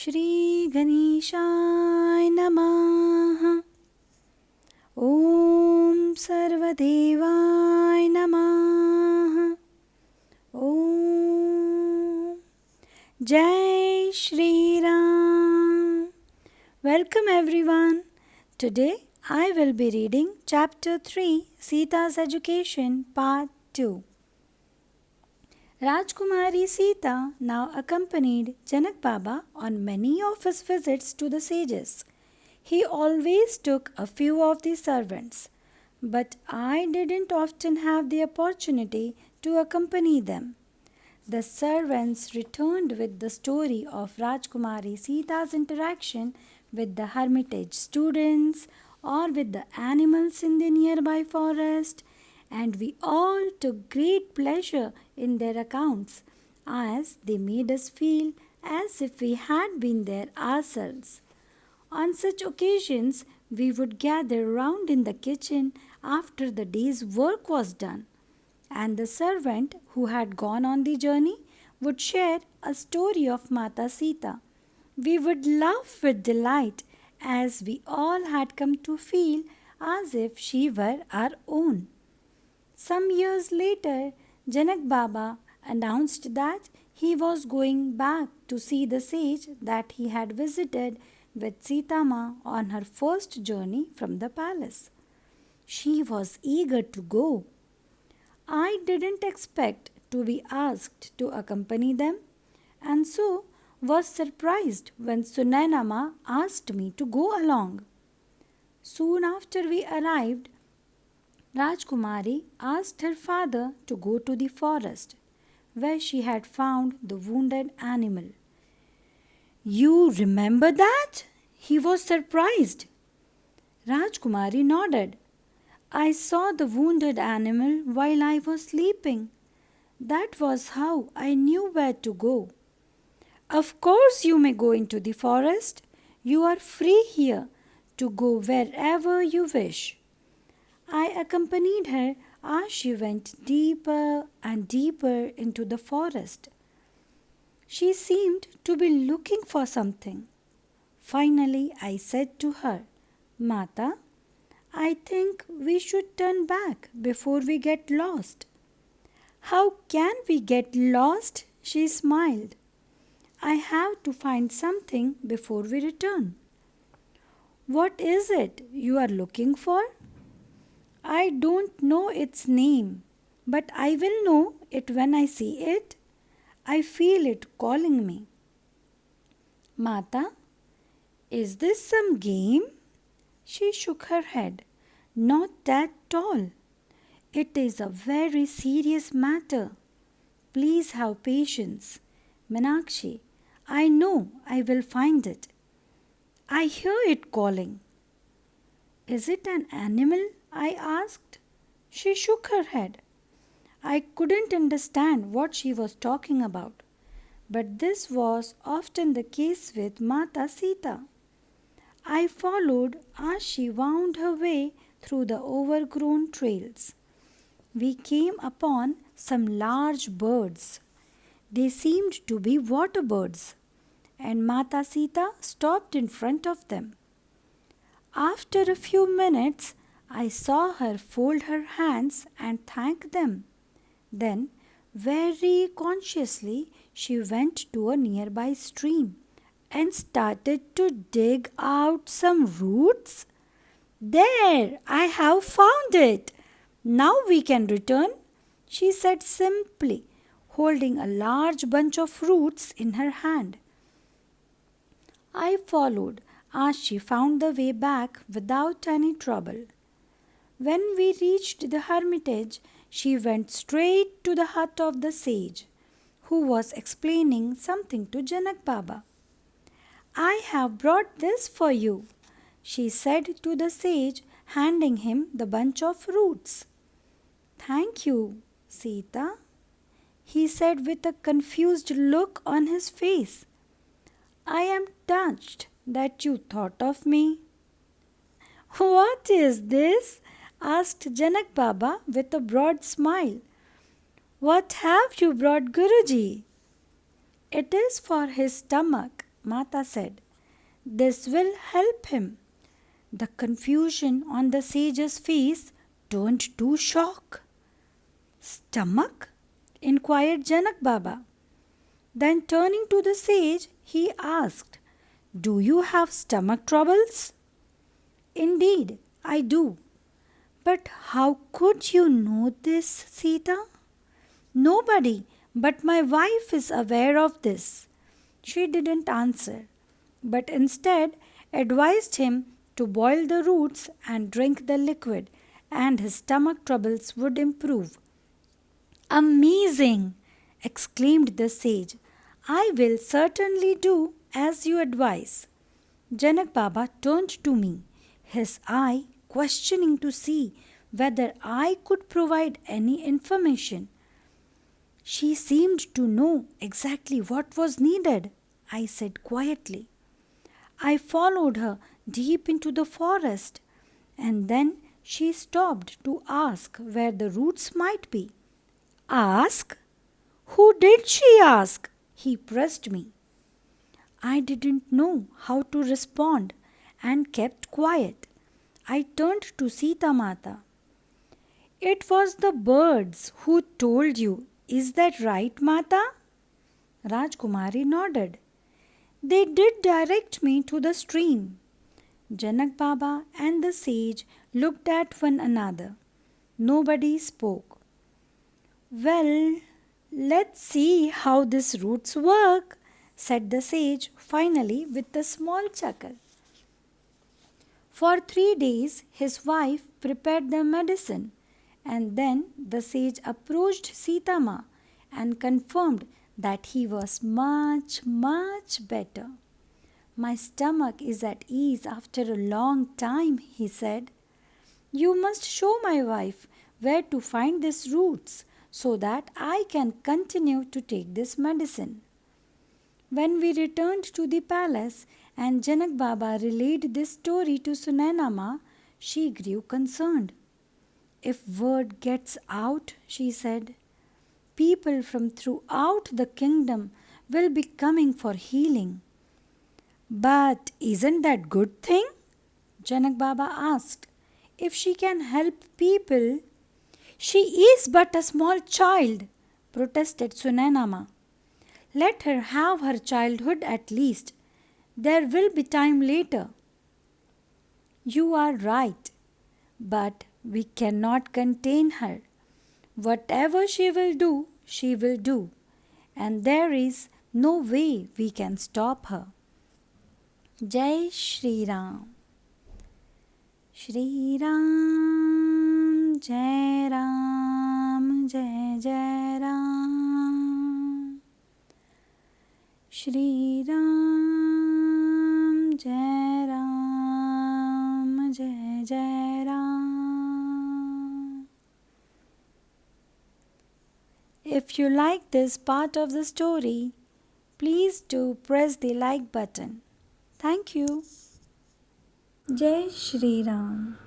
Shri Ganeshaya Namaha. Om Sarvadevaya Namaha. Om Jai Shri Ram. Welcome everyone. Today I will be reading Chapter 3, Sita's Education, Part.2. Rajkumari Sita now accompanied Janak Baba on many of his visits to the sages. He always took a few of the servants, but I didn't often have the opportunity to accompany them. The servants returned with the story of Rajkumari Sita's interaction with the hermitage students or with the animals in the nearby forest, and we all took great pleasure in their accounts, as they made us feel as if we had been there ourselves. On such occasions, we would gather round in the kitchen after the day's work was done, and the servant who had gone on the journey would share a story of Mata Sita. We would laugh with delight, as we all had come to feel as if she were our own. Some years later, Janak Baba announced that he was going back to see the sage that he had visited with Sita Ma on her first journey from the palace. She was eager to go. I didn't expect to be asked to accompany them, and so was surprised when Sunaina Ma asked me to go along. Soon after we arrived, Rajkumari asked her father to go to the forest, where she had found the wounded animal. "You remember that?" He was surprised. Rajkumari nodded. "I saw the wounded animal while I was sleeping. That was how I knew where to go." "Of course you may go into the forest. You are free here to go wherever you wish." I accompanied her as she went deeper and deeper into the forest. She seemed to be looking for something. Finally, I said to her, "Mata, I think we should turn back before we get lost." "How can we get lost?" She smiled. "I have to find something before we return." "What is it you are looking for?" "I don't know its name, but I will know it when I see it. I feel it calling me." "Mata, is this some game?" She shook her head. "Not at all. It is a very serious matter. Please have patience. Meenakshi, I know I will find it. I hear it calling." "Is it an animal?" I asked. She shook her head. I couldn't understand what she was talking about, but this was often the case with Mata Sita. I followed as she wound her way through the overgrown trails. We came upon some large birds. They seemed to be water birds, and Mata Sita stopped in front of them. After a few minutes, I saw her fold her hands and thank them. Then, very consciously, she went to a nearby stream and started to dig out some roots. "There, I have found it. Now we can return," she said simply, holding a large bunch of roots in her hand. I followed as she found the way back without any trouble. When we reached the hermitage, she went straight to the hut of the sage, who was explaining something to Janak Baba. "I have brought this for you," she said to the sage, handing him the bunch of roots. "Thank you, Sita," he said with a confused look on his face. "I am touched that you thought of me." "What is this?" asked Janak Baba with a broad smile. "What have you brought Guruji?" "It is for his stomach," Mata said. This will help him. The confusion on the sage's face turned to shock. Stomach? Inquired Janak Baba. Then turning to the sage, he asked, Do you have stomach troubles? Indeed, I do. But how could you know this, Sita? Nobody but my wife is aware of this. She didn't answer, but instead advised him to boil the roots and drink the liquid, and his stomach troubles would improve. Amazing! Exclaimed the sage. I will certainly do as you advise. Janak Baba turned to me, his eye questioning to see whether I could provide any information. She seemed to know exactly what was needed, I said quietly. I followed her deep into the forest, and then she stopped to ask where the roots might be. Ask? Who did she ask? He pressed me. I didn't know how to respond and kept quiet. I turned to Sita Mata. It was the birds who told you. Is that right, Mata? Rajkumari nodded. They did direct me to the stream. Janak Baba and the sage looked at one another. Nobody spoke. Well, let's see how these roots work, said the sage finally with a small chuckle. For 3 days his wife prepared the medicine, and then the sage approached Sita Ma and confirmed that he was much, much better. My stomach is at ease after a long time, he said. You must show my wife where to find these roots so that I can continue to take this medicine. When we returned to the palace and Janak Baba relayed this story to Sunainama, she grew concerned. If word gets out, she said, people from throughout the kingdom will be coming for healing. But isn't that good thing? Janak Baba asked. If she can help people, she is but a small child, protested Sunainama. Let her have her childhood at least. There will be time later. You are right, but we cannot contain her. Whatever she will do, and there is no way we can stop her. Jai Shri Ram. Shri Ram, Jai Ram, Jai Jai Ram. Shri Ram, Jai Ram, Jai Jai Ram. If you like this part of the story, please do press the like button. Thank you. Jai Shri Ram.